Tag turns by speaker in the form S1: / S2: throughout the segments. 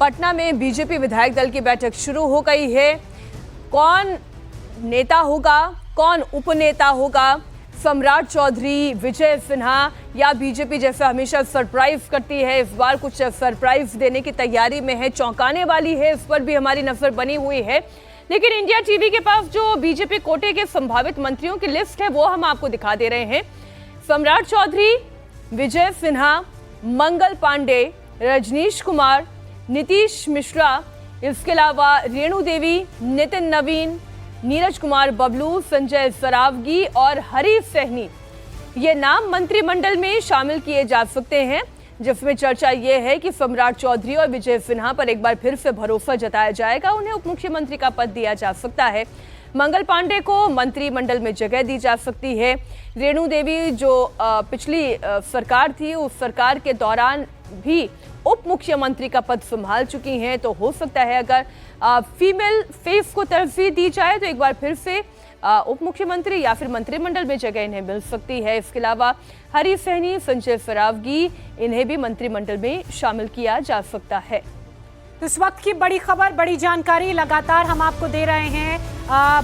S1: पटना में बीजेपी विधायक दल की बैठक शुरू हो गई है। कौन नेता होगा, कौन उपनेता होगा, सम्राट चौधरी, विजय सिन्हा या बीजेपी जैसा हमेशा सरप्राइज करती है, इस बार कुछ सरप्राइज देने की तैयारी में है, चौंकाने वाली है, इस पर भी हमारी नजर बनी हुई है। लेकिन इंडिया टीवी के पास जो बीजेपी कोटे के संभावित मंत्रियों की लिस्ट है वो हम आपको दिखा दे रहे हैं। सम्राट चौधरी, विजय सिन्हा, मंगल पांडे, रजनीश कुमार, नीतीश मिश्रा, इसके अलावा रेणु देवी, नितिन नवीन, नीरज कुमार बबलू, संजय सरावगी और हरी सहनी, ये नाम मंत्रिमंडल में शामिल किए जा सकते हैं, जिसमें चर्चा ये है कि सम्राट चौधरी और विजय सिन्हा पर एक बार फिर से भरोसा जताया जाएगा, उन्हें उप मुख्यमंत्री का पद दिया जा सकता है। मंगल पांडे को मंत्रिमंडल में जगह दी जा सकती है। रेणु देवी जो पिछली सरकार थी, उस सरकार के दौरान भी उप मुख्यमंत्री का पद संभाल चुकी हैं, तो हो सकता है अगर फीमेल फेस को तरजीह दी जाए तो एक बार फिर से उप मुख्यमंत्री या फिर मंत्रिमंडल में जगह इन्हें मिल सकती है। इसके अलावा हरी सहनी, संजय सरावगी, इन्हें भी मंत्रिमंडल में शामिल किया जा सकता है।
S2: तो इस वक्त की बड़ी खबर, बड़ी जानकारी लगातार हम आपको दे रहे हैं।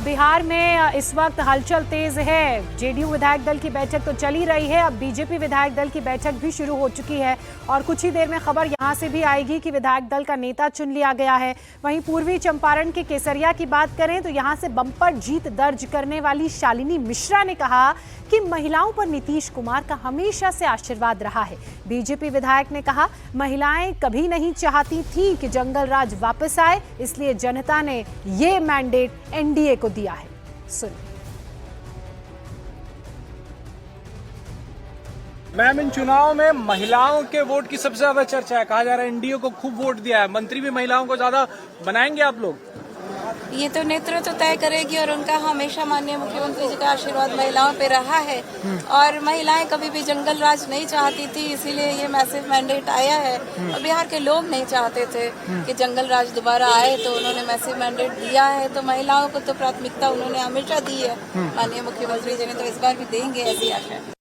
S2: बिहार में इस वक्त हलचल तेज है। जेडीयू विधायक दल की बैठक तो चली रही है, अब बीजेपी विधायक दल की बैठक भी शुरू हो चुकी है और कुछ ही देर में खबर यहां से भी आएगी कि विधायक दल का नेता चुन लिया गया है। वहीं पूर्वी चंपारण के केसरिया की बात करें तो यहां से बम्पर जीत दर्ज करने वाली शालिनी मिश्रा ने कहा कि महिलाओं पर नीतीश कुमार का हमेशा से आशीर्वाद रहा है। बीजेपी विधायक ने कहा, महिलाएं कभी नहीं चाहती थी कि जंगल राज वापस आए, इसलिए जनता ने ये मैंडेट एनडीए को दिया है। सुन।
S3: मैम, इन चुनाव में महिलाओं के वोट की सबसे ज्यादा चर्चा है। कहा जा रहा है एनडीए को खूब वोट दिया है, मंत्री भी महिलाओं को ज्यादा बनाएंगे आप लोग?
S4: ये तो नेतृत्व तय करेगी और उनका हमेशा माननीय मुख्यमंत्री जी का आशीर्वाद महिलाओं पे रहा है और महिलाएं कभी भी जंगल राज नहीं चाहती थी, इसीलिए ये मैसिव मैंडेट आया है। और बिहार के लोग नहीं चाहते थे कि जंगल राज दोबारा आए, तो उन्होंने मैसिव मैंडेट दिया है। तो महिलाओं को तो प्राथमिकता उन्होंने हमेशा दी है माननीय मुख्यमंत्री जी ने, तो इस बार भी देंगे ऐसी आशा है।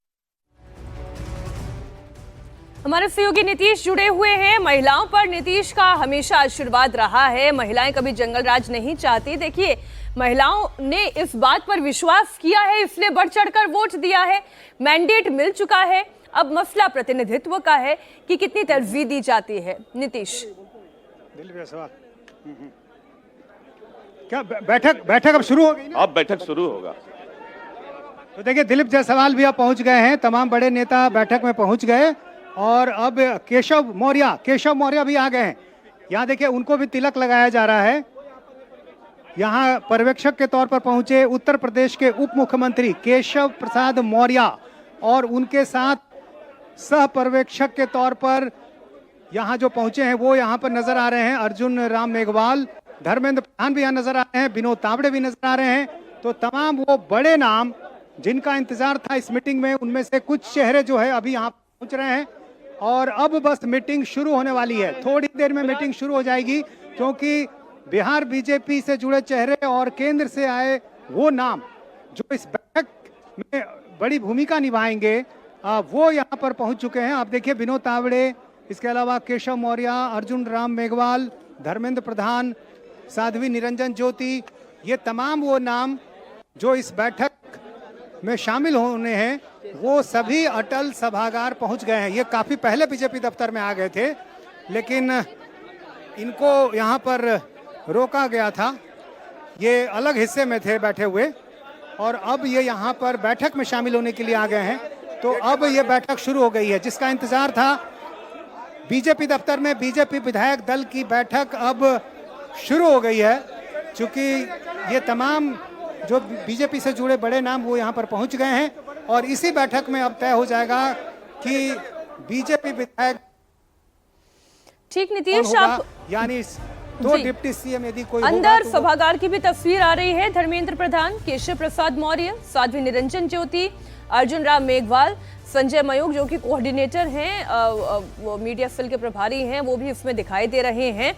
S1: हमारे सहयोगी नीतीश जुड़े हुए हैं। महिलाओं पर नीतीश का हमेशा आशीर्वाद रहा है, महिलाएं कभी जंगल राज नहीं चाहती। देखिए, महिलाओं ने इस बात पर विश्वास किया है, इसलिए बढ़ चढ़कर वोट दिया है, मैंडेट मिल चुका है। अब मसला प्रतिनिधित्व का है कि कितनी तरजीह दी जाती है। नीतीश,
S5: क्या बैठक अब शुरू हो गई ना?
S6: अब बैठक शुरू होगा।
S5: तो देखिए, दिलीप जायसवाल भी अब पहुंच गए हैं, तमाम बड़े नेता बैठक में पहुंच गए और अब केशव मौर्य भी आ गए हैं। यहाँ देखिए, उनको भी तिलक लगाया जा रहा है। यहाँ पर्यवेक्षक के तौर पर पहुंचे उत्तर प्रदेश के उप मुख्यमंत्री केशव प्रसाद मौर्य और उनके साथ सह पर्यवेक्षक के तौर पर यहाँ जो पहुंचे हैं वो यहाँ पर नजर आ रहे हैं अर्जुन राम मेघवाल, धर्मेंद्र प्रधान भी यहाँ नजर आ रहे हैं, विनोद तावड़े भी नजर आ रहे हैं। तो तमाम वो बड़े नाम जिनका इंतजार था इस मीटिंग में, उनमें से कुछ चेहरे जो है अभी यहाँ पहुंच रहे हैं और अब बस मीटिंग शुरू होने वाली है। थोड़ी देर में मीटिंग शुरू हो जाएगी, क्योंकि बिहार बीजेपी से जुड़े चेहरे और केंद्र से आए वो नाम जो इस बैठक में बड़ी भूमिका निभाएंगे वो यहाँ पर पहुंच चुके हैं। आप देखिए, विनोद तावड़े, इसके अलावा केशव मौर्य, अर्जुन राम मेघवाल, धर्मेंद्र प्रधान, साध्वी निरंजन ज्योति, ये तमाम वो नाम जो इस बैठक में शामिल होने हैं वो सभी अटल सभागार पहुंच गए हैं। ये काफी पहले बीजेपी दफ्तर में आ गए थे, लेकिन इनको यहाँ पर रोका गया था, ये अलग हिस्से में थे बैठे हुए और अब ये यहाँ पर बैठक में शामिल होने के लिए आ गए हैं। तो अब ये बैठक शुरू हो गई है जिसका इंतजार था। बीजेपी दफ्तर में बीजेपी विधायक दल की बैठक अब शुरू हो गई है, चूंकि ये तमाम जो बीजेपी से जुड़े बड़े नाम वो यहाँ पर पहुँच गए हैं और इसी बैठक में अब तय हो जाएगा कि बीजेपी विधायक
S1: ठीक। नीतीश, आप
S5: यानी दो डिप्टी सीएम यदि कोई
S1: अंदर
S5: तो
S1: सभागार की भी तस्वीर आ रही है। धर्मेंद्र प्रधान, केशव प्रसाद मौर्य, साध्वी निरंजन ज्योति, अर्जुन राम मेघवाल, संजय मयूख जो कि कोऑर्डिनेटर हैं, वो मीडिया सेल के प्रभारी हैं, वो भी इसमें दिखाई दे रहे हैं।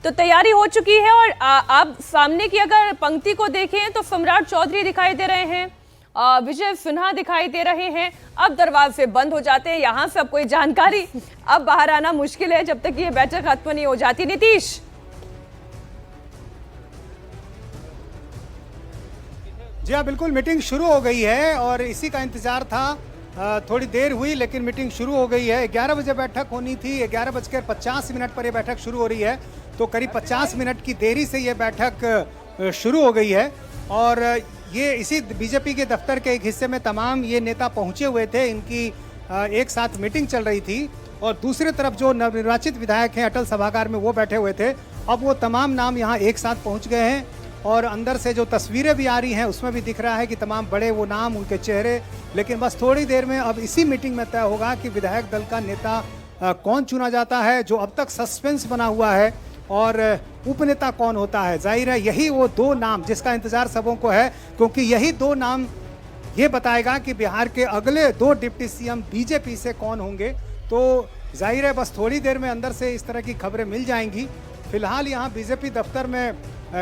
S1: तो तैयारी हो चुकी है और आप सामने की अगर पंक्ति को देखें तो सम्राट चौधरी दिखाई दे रहे हैं विजय सिन्हा दिखाई दे रहे हैं। अब दरवाजे बंद हो जाते हैं, यहाँ से अब कोई जानकारी अब बाहर आना मुश्किल है जब तक ये बैठक खत्म नहीं हो जाती। नीतीश,
S5: जी हाँ, बिल्कुल मीटिंग शुरू हो गई है और इसी का इंतजार था। थोड़ी देर हुई लेकिन मीटिंग शुरू हो गई है। 11 बजे बैठक होनी थी, 11:50 पर यह बैठक शुरू हो रही है, तो करीब 50 मिनट की देरी से ये बैठक शुरू हो गई है। और ये इसी बीजेपी के दफ्तर के एक हिस्से में तमाम ये नेता पहुंचे हुए थे, इनकी एक साथ मीटिंग चल रही थी। और दूसरी तरफ जो नवनिर्वाचित विधायक हैं अटल सभागार में वो बैठे हुए थे। अब वो तमाम नाम यहाँ एक साथ पहुँच गए हैं और अंदर से जो तस्वीरें भी आ रही हैं उसमें भी दिख रहा है कि तमाम बड़े वो नाम, उनके चेहरे। लेकिन बस थोड़ी देर में अब इसी मीटिंग में तय होगा कि विधायक दल का नेता कौन चुना जाता है, जो अब तक सस्पेंस बना हुआ है, और उपनेता कौन होता है। जाहिर है यही वो दो नाम जिसका इंतजार सबों को है, क्योंकि यही दो नाम ये बताएगा कि बिहार के अगले 2 डिप्टी सीएम बीजेपी से कौन होंगे। तो जाहिर है बस थोड़ी देर में अंदर से इस तरह की खबरें मिल जाएंगी। फिलहाल यहाँ बीजेपी दफ्तर में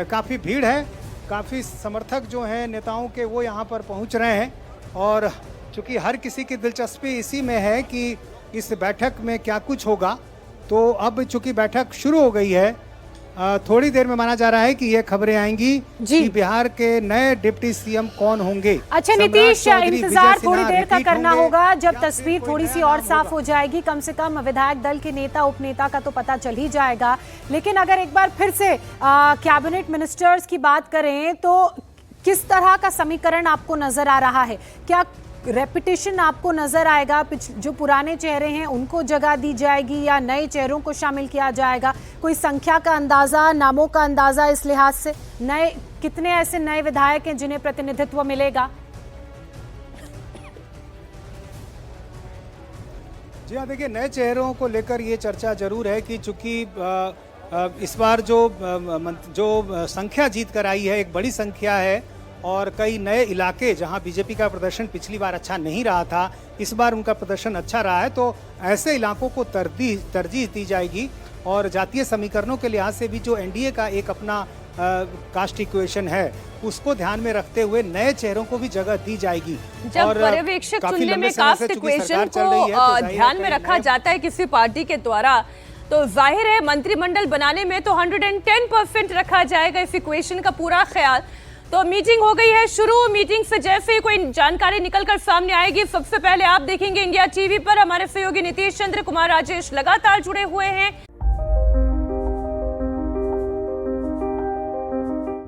S5: काफ़ी भीड़ है, काफ़ी समर्थक जो हैं नेताओं के वो यहाँ पर पहुँच रहे हैं। और चूँकि हर किसी की दिलचस्पी इसी में है कि इस बैठक में क्या कुछ होगा, तो अब चूँकि बैठक शुरू हो गई है, थोड़ी देर में माना जा रहा है कि ये खबरें आएंगी कि बिहार के नए डिप्टी सीएम कौन होंगे।
S2: अच्छा नीतीश, इंतजार थोड़ी देर का करना होगा जब तस्वीर थोड़ी सी और साफ हो जाएगी। कम से कम विधायक दल के नेता उपनेता का तो पता चल ही जाएगा। लेकिन अगर एक बार फिर से कैबिनेट मिनिस्टर्स की बात करें तो किस तरह का समीकरण आपको नजर आ रहा है? क्या रेपिटेशन आपको नजर आएगा? जो पुराने चेहरे हैं उनको जगह दी जाएगी या नए चेहरों को शामिल किया जाएगा? कोई संख्या का अंदाजा, नामों का अंदाजा इस लिहाज से नए कितने ऐसे नए विधायक हैं जिन्हें प्रतिनिधित्व मिलेगा?
S5: जी हाँ, देखिए नए चेहरों को लेकर ये चर्चा जरूर है कि चूंकि इस बार जो संख्या जीत कर आई है एक बड़ी संख्या है और कई नए इलाके जहां बीजेपी का प्रदर्शन पिछली बार अच्छा नहीं रहा था, इस बार उनका प्रदर्शन अच्छा रहा है, तो ऐसे इलाकों को तरजीह दी जाएगी। और जातीय समीकरणों के लिहाज से भी जो एनडीए का एक अपना कास्ट इक्वेशन है उसको ध्यान में रखते हुए नए चेहरों को भी जगह दी जाएगी।
S1: जब
S5: और
S1: पर्यवेक्षक चुनने में कास्ट इक्वेशन को ध्यान में रखा जाता है किसी पार्टी के द्वारा, तो जाहिर है मंत्रिमंडल बनाने में तो 110% रखा जाएगा इस इक्वेशन का पूरा ख्याल। तो मीटिंग हो गई है शुरू। मीटिंग से जैसे ही कोई जानकारी निकलकर सामने आएगी सबसे पहले आप देखेंगे इंडिया टीवी पर। हमारे सहयोगी नीतीश चंद्र कुमार राजेश लगातार जुड़े हुए हैं।